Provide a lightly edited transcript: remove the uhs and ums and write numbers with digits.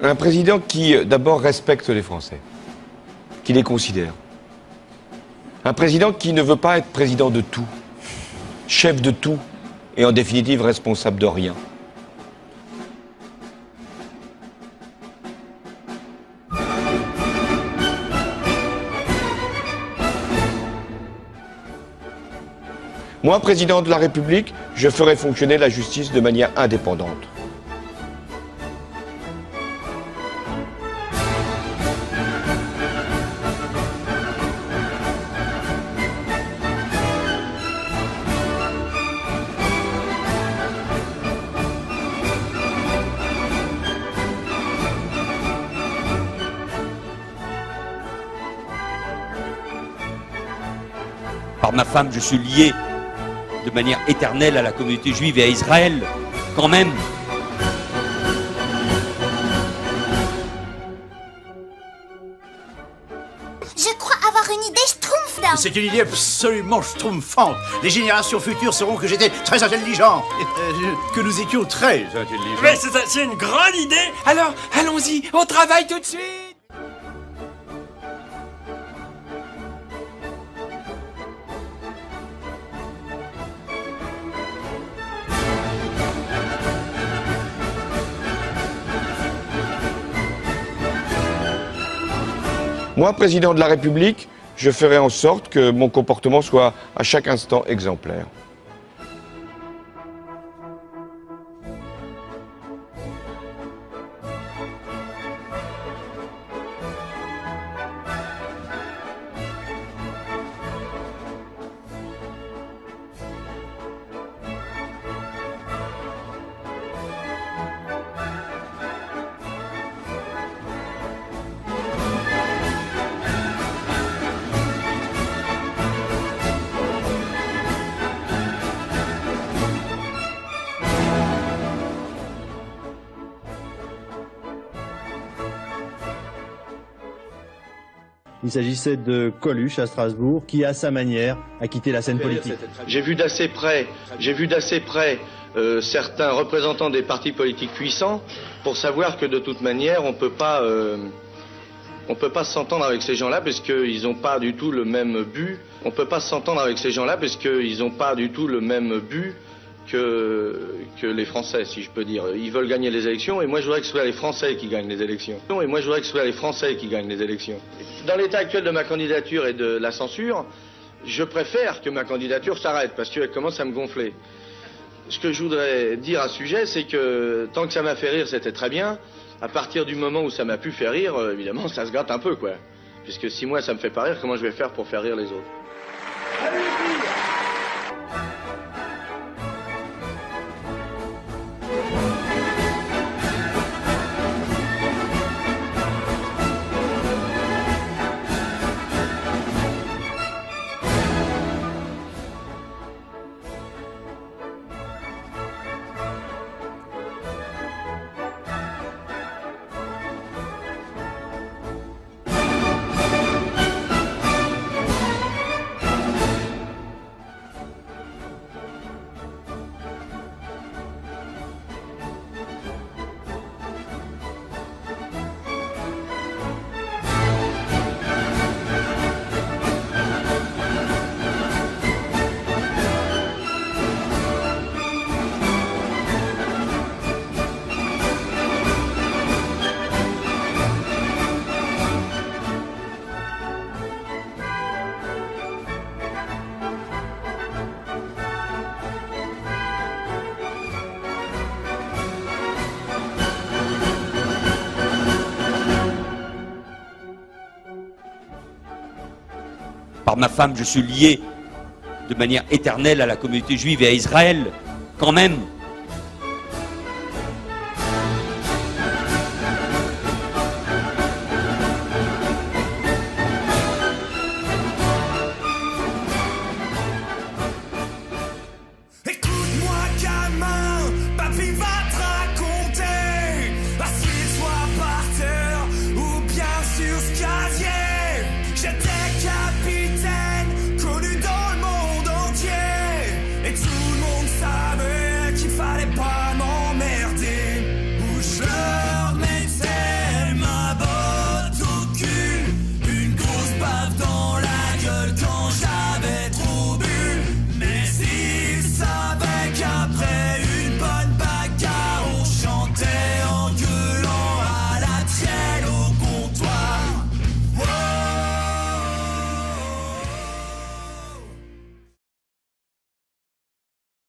Un président qui, d'abord, respecte les Français, qui les considère. Un président qui ne veut pas être président de tout, chef de tout et en définitive responsable de rien. Moi, président de la République, je ferai fonctionner la justice de manière indépendante. Par ma femme, je suis lié de manière éternelle à la communauté juive et à Israël, quand même. Je crois avoir une idée schtroumpf là. C'est une idée absolument schtroumpfante. Les générations futures sauront que j'étais très intelligent. Que nous étions très intelligents. Mais c'est une grande idée. Alors, allons-y, au travail tout de suite. Moi, président de la République, je ferai en sorte que mon comportement soit à chaque instant exemplaire. Il s'agissait de Coluche à Strasbourg, qui, à sa manière, a quitté la scène politique. J'ai vu d'assez près certains représentants des partis politiques puissants pour savoir que de toute manière, on peut pas s'entendre avec ces gens-là parce qu'ils n'ont pas du tout le même but. On peut pas s'entendre avec ces gens-là parce qu'ils n'ont pas du tout le même but que les Français, si je peux dire. Ils veulent gagner les élections et moi je voudrais que ce soit les Français qui gagnent les élections. Dans l'état actuel de ma candidature et de la censure, je préfère que ma candidature s'arrête parce qu'elle commence à me gonfler. Ce que je voudrais dire à ce sujet, c'est que tant que ça m'a fait rire, c'était très bien. À partir du moment où ça m'a pu faire rire, évidemment, ça se gâte un peu, quoi. Puisque si moi ça me fait pas rire, comment je vais faire pour faire rire les autres? Par ma femme, je suis lié de manière éternelle à la communauté juive et à Israël, quand même.